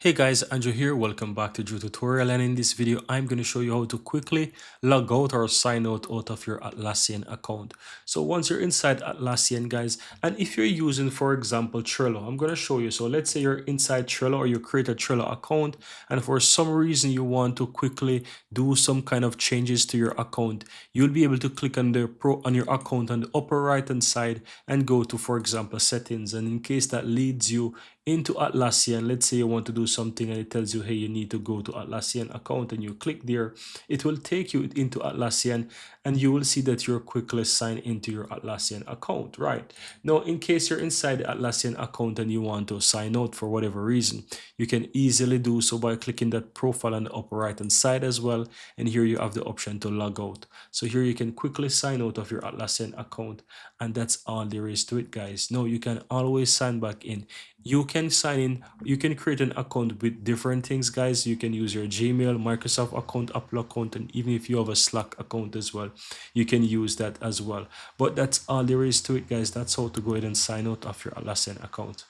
Hey guys, Andrew here. Welcome back to Drew Tutorial, and in this video I'm going to show you how to quickly log out or sign out of your Atlassian account. So once you're inside Atlassian, guys, and if you're using, for example, Trello, I'm going to show you. So let's say you're inside Trello or you create a Trello account, and for some reason you want to quickly do some kind of changes to your account. You'll be able to click on the on your account on the upper right hand side and go to, for example, settings. And in case that leads you into Atlassian, let's say you want to do something and it tells you, hey, you need to go to Atlassian account, and you click there, it will take you into Atlassian and you will see that you're quickly signed into your Atlassian account, right? Now, in case you're inside the Atlassian account and you want to sign out for whatever reason, you can easily do so by clicking that profile on the upper right hand side as well. And here you have the option to log out. So here you can quickly sign out of your Atlassian account, and that's all there is to it, guys. Now you can always sign back in. You can sign in, you can create an account with different things, guys. You can use your Gmail, Microsoft account, Apple account, and even if you have a Slack account as well, you can use that as well. But that's all there is to it, guys. That's how to go ahead and sign out of your Atlassian account.